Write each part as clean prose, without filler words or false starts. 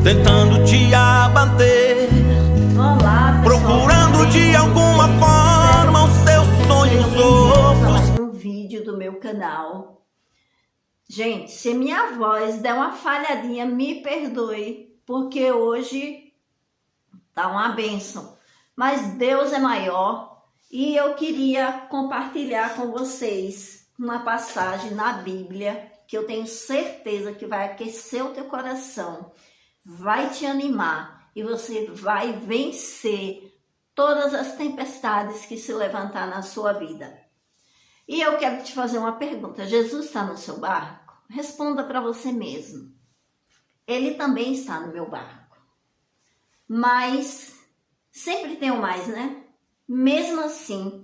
tentando te abater. Olá, pessoal. Procurando de alguma forma os teus sonhos outros. Mais um vídeo do meu canal. Gente, se minha voz der uma falhadinha, me perdoe, porque hoje tá uma bênção. Mas Deus é maior e eu queria compartilhar com vocês uma passagem na Bíblia que eu tenho certeza que vai aquecer o teu coração, vai te animar e você vai vencer todas as tempestades que se levantar na sua vida. E eu quero te fazer uma pergunta. Jesus está no seu barco? Responda para você mesmo. Ele também está no meu barco. Mas sempre tem o mais, né? Mesmo assim,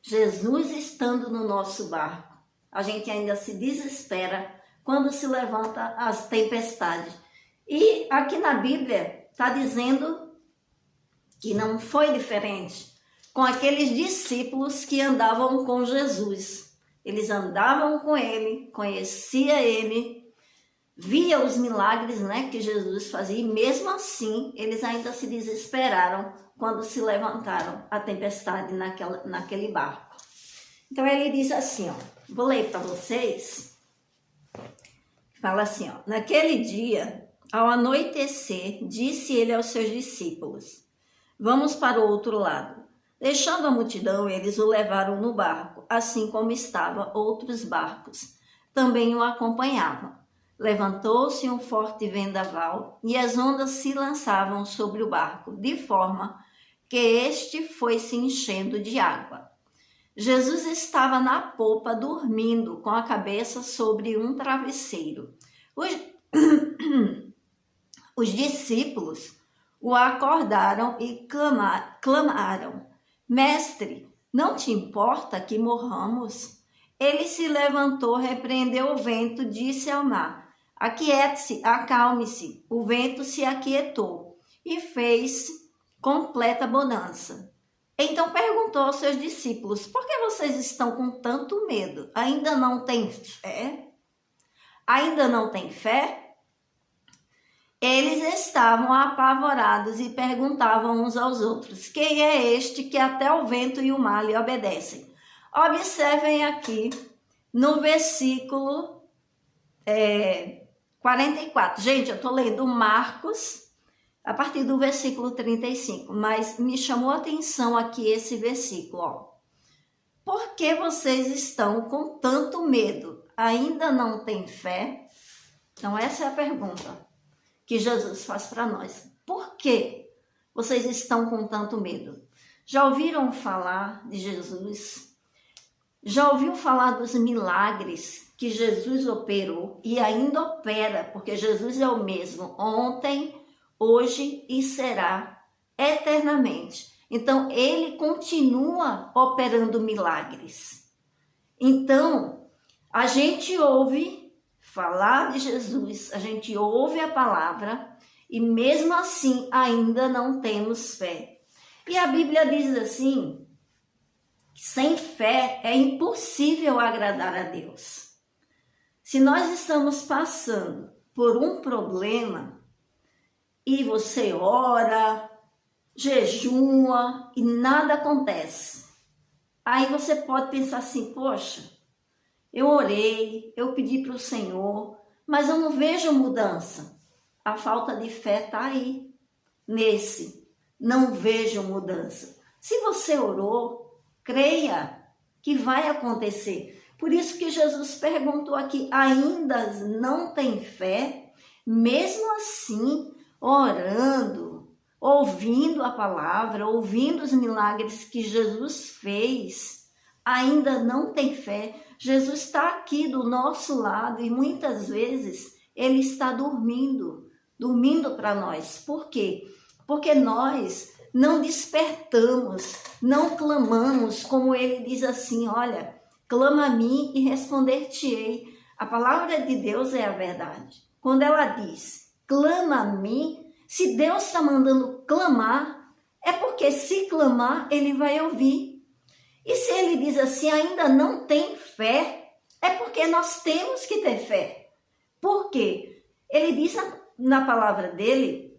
Jesus estando no nosso barco, a gente ainda se desespera quando se levanta as tempestades. E aqui na Bíblia está dizendo que não foi diferente com aqueles discípulos que andavam com Jesus. Eles andavam com ele, conhecia ele, via os milagres, né, que Jesus fazia, e mesmo assim eles ainda se desesperaram quando se levantaram a tempestade naquele barco. Então ele diz assim, ó, vou ler para vocês. Fala assim, ó, naquele dia, ao anoitecer, disse ele aos seus discípulos: vamos para o outro lado. Deixando a multidão, eles o levaram no barco, assim como estavam outros barcos. Também o acompanhavam. Levantou-se um forte vendaval e as ondas se lançavam sobre o barco, de forma que este foi se enchendo de água. Jesus estava na popa dormindo com a cabeça sobre um travesseiro. Os discípulos o acordaram e clamaram: Mestre, não te importa que morramos? Ele se levantou, repreendeu o vento, disse ao mar: aquiete-se, acalme-se. O vento se aquietou e fez completa bonança. Então perguntou aos seus discípulos: por que vocês estão com tanto medo? Ainda não têm fé? Ainda não têm fé? Eles estavam apavorados e perguntavam uns aos outros: quem é este que até o vento e o mar lhe obedecem? Observem aqui no versículo 44. Gente, eu estou lendo Marcos a partir do versículo 35, mas me chamou a atenção aqui esse versículo, ó. Por que vocês estão com tanto medo? Ainda não têm fé? Então essa é a pergunta que Jesus faz para nós. Por que vocês estão com tanto medo? Já ouviram falar de Jesus? Já ouviu falar dos milagres que Jesus operou e ainda opera, porque Jesus é o mesmo ontem, hoje e será eternamente. Então, ele continua operando milagres. Então, a gente ouve falar de Jesus, a gente ouve a palavra e mesmo assim ainda não temos fé. E a Bíblia diz assim, que sem fé é impossível agradar a Deus. Se nós estamos passando por um problema e você ora, jejua e nada acontece, aí você pode pensar assim, poxa, eu orei, eu pedi para o Senhor, mas eu não vejo mudança. A falta de fé está aí, não vejo mudança. Se você orou, creia que vai acontecer. Por isso que Jesus perguntou aqui, ainda não tem fé? Mesmo assim, orando, ouvindo a palavra, ouvindo os milagres que Jesus fez, ainda não tem fé. Jesus está aqui do nosso lado e muitas vezes ele está dormindo para nós. Por quê? Porque nós não despertamos, não clamamos, como ele diz assim, olha, clama a mim e responder-te-ei. A palavra de Deus é a verdade. Quando ela diz, clama a mim, se Deus está mandando clamar, é porque se clamar, ele vai ouvir. E se ele diz assim, ainda não tem fé, é porque nós temos que ter fé. Por quê? Ele diz na palavra dele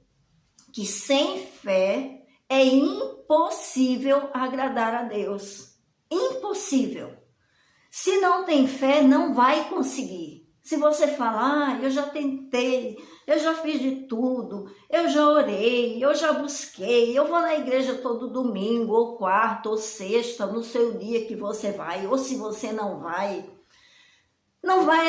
que sem fé é impossível agradar a Deus. Impossível. Se não tem fé, não vai conseguir. Se você falar, eu já tentei, eu já fiz de tudo, eu já orei, eu já busquei, eu vou na igreja todo domingo, ou quarta, ou sexta, no seu dia que você vai, ou se você não vai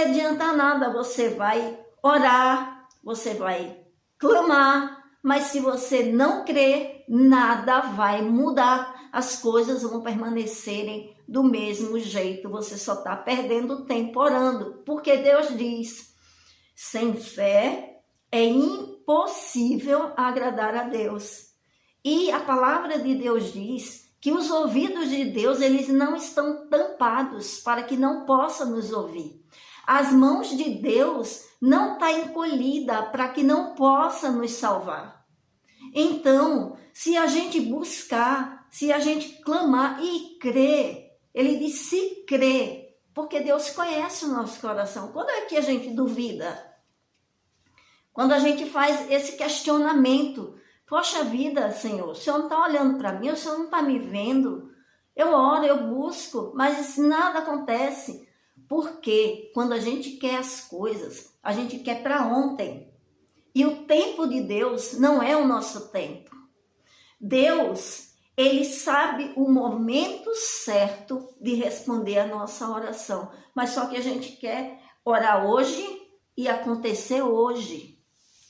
adiantar nada. Você vai orar, você vai clamar, mas se você não crer, nada vai mudar. As coisas vão permanecerem do mesmo jeito. Você só está perdendo tempo orando. Porque Deus diz, sem fé é impossível agradar a Deus. E a palavra de Deus diz que os ouvidos de Deus, eles não estão tampados para que não possa nos ouvir. As mãos de Deus não estão encolhidas para que não possa nos salvar. Então, se a gente buscar, se a gente clamar e crer, ele diz se crer, porque Deus conhece o nosso coração. Quando é que a gente duvida? Quando a gente faz esse questionamento, poxa vida, Senhor, o Senhor não está olhando para mim, o Senhor não está me vendo. Eu oro, eu busco, mas nada acontece. Porque quando a gente quer as coisas, a gente quer para ontem. E o tempo de Deus não é o nosso tempo. Deus, ele sabe o momento certo de responder a nossa oração. Mas só que a gente quer orar hoje e acontecer hoje.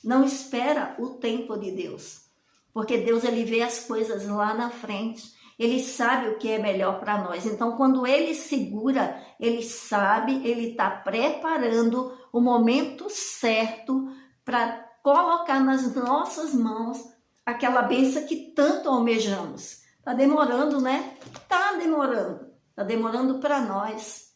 Não espera o tempo de Deus. Porque Deus, ele vê as coisas lá na frente. Ele sabe o que é melhor para nós. Então, quando ele segura, ele sabe, ele está preparando o momento certo para colocar nas nossas mãos aquela bênção que tanto almejamos. Está demorando, né? Está demorando. Está demorando para nós.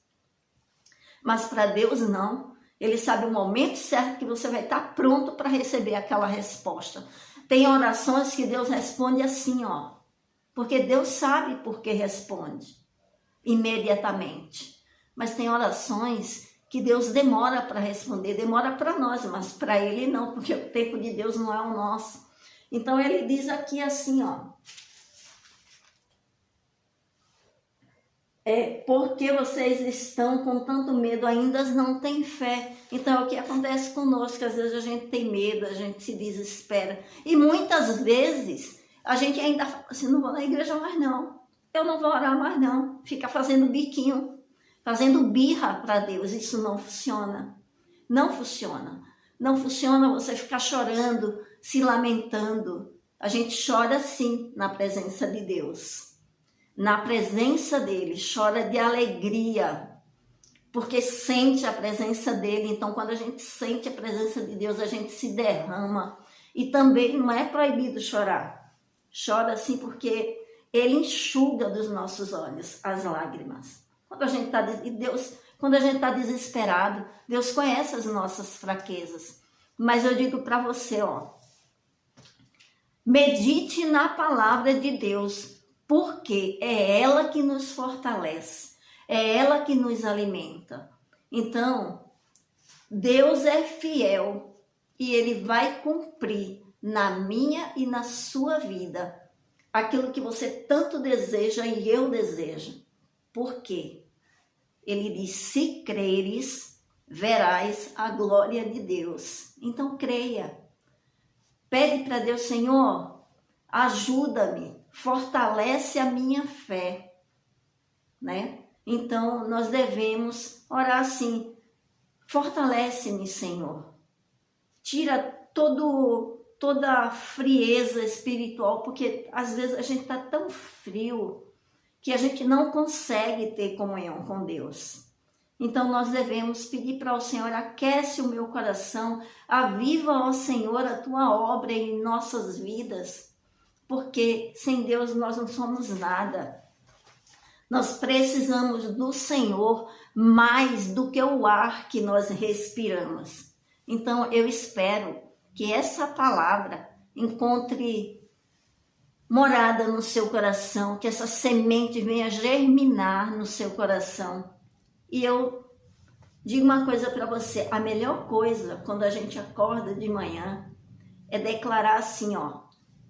Mas para Deus não. Ele sabe o momento certo que você vai estar pronto para receber aquela resposta. Tem orações que Deus responde assim, ó. Porque Deus sabe por que responde imediatamente. Mas tem orações que Deus demora para responder, demora para nós, mas para ele não, porque o tempo de Deus não é o nosso. Então ele diz aqui assim, ó. Porque vocês estão com tanto medo, ainda não têm fé. Então é o que acontece conosco, às vezes a gente tem medo, a gente se desespera. E muitas vezes a gente ainda fala assim, não vou na igreja mais não, eu não vou orar mais não, fica fazendo biquinho, fazendo birra para Deus. Isso não funciona, não funciona. Não funciona você ficar chorando, se lamentando. A gente chora sim na presença de Deus, na presença dele, chora de alegria, porque sente a presença dele. Então quando a gente sente a presença de Deus, a gente se derrama. E também não é proibido chorar. Chora assim porque ele enxuga dos nossos olhos as lágrimas. Quando a gente está desesperado, Deus conhece as nossas fraquezas. Mas eu digo para você, ó, medite na palavra de Deus, porque é ela que nos fortalece, é ela que nos alimenta. Então, Deus é fiel e ele vai cumprir na minha e na sua vida aquilo que você tanto deseja e eu desejo. Por quê? Ele diz, se creres, verás a glória de Deus. Então creia. Pede para Deus, Senhor, ajuda-me, fortalece a minha fé, né? Então nós devemos orar assim, fortalece-me, Senhor. Tira toda a frieza espiritual, porque às vezes a gente está tão frio que a gente não consegue ter comunhão com Deus. Então nós devemos pedir para o Senhor, aquece o meu coração, aviva, ó Senhor, a tua obra em nossas vidas, porque sem Deus nós não somos nada. Nós precisamos do Senhor mais do que o ar que nós respiramos. Então eu espero que essa palavra encontre morada no seu coração, que essa semente venha germinar no seu coração. E eu Digo uma coisa para você, a melhor coisa quando a gente acorda de manhã é declarar assim, ó,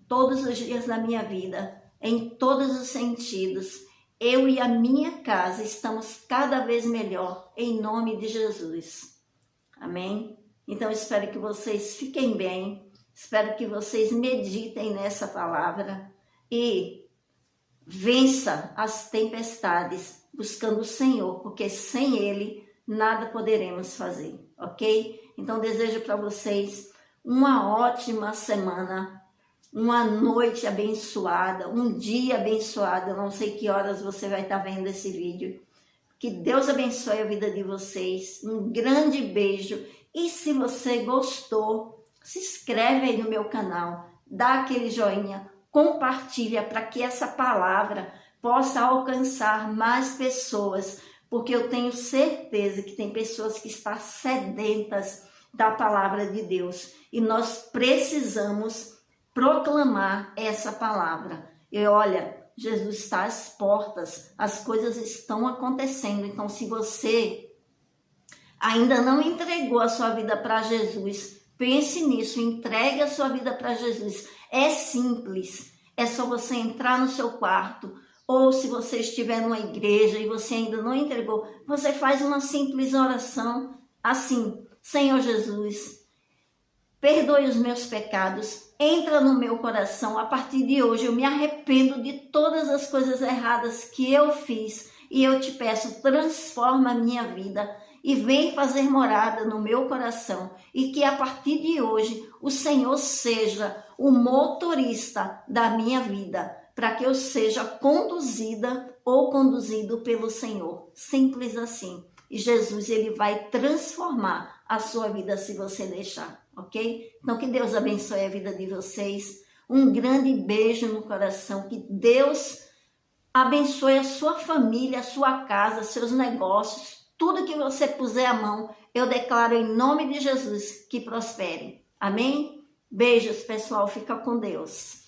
todos os dias da minha vida, em todos os sentidos, eu e a minha casa estamos cada vez melhor, em nome de Jesus. Amém? Então, espero que vocês fiquem bem, espero que vocês meditem nessa palavra e vença as tempestades buscando o Senhor, porque sem Ele nada poderemos fazer, ok? Então, desejo para vocês uma ótima semana, uma noite abençoada, um dia abençoado. Eu não sei que horas você vai estar vendo esse vídeo. Que Deus abençoe a vida de vocês. Um grande beijo. E se você gostou, se inscreve aí no meu canal, dá aquele joinha, compartilha para que essa palavra possa alcançar mais pessoas, porque eu tenho certeza que tem pessoas que estão sedentas da palavra de Deus e nós precisamos proclamar essa palavra. E olha, Jesus está às portas, as coisas estão acontecendo. Então, se você ainda não entregou a sua vida para Jesus, pense nisso, entregue a sua vida para Jesus. É simples, é só você entrar no seu quarto, ou se você estiver numa igreja e você ainda não entregou, você faz uma simples oração assim: Senhor Jesus, perdoe os meus pecados, entra no meu coração, a partir de hoje eu me arrependo de todas as coisas erradas que eu fiz e eu te peço, transforma a minha vida e vem fazer morada no meu coração e que a partir de hoje o Senhor seja o motorista da minha vida, para que eu seja conduzida ou conduzido pelo Senhor, simples assim. E Jesus, ele vai transformar a sua vida se você deixar, ok? Então, que Deus abençoe a vida de vocês. Um grande beijo no coração. Que Deus abençoe a sua família, a sua casa, seus negócios. Tudo que você puser a mão, eu declaro em nome de Jesus que prospere. Amém? Beijos, pessoal. Fica com Deus.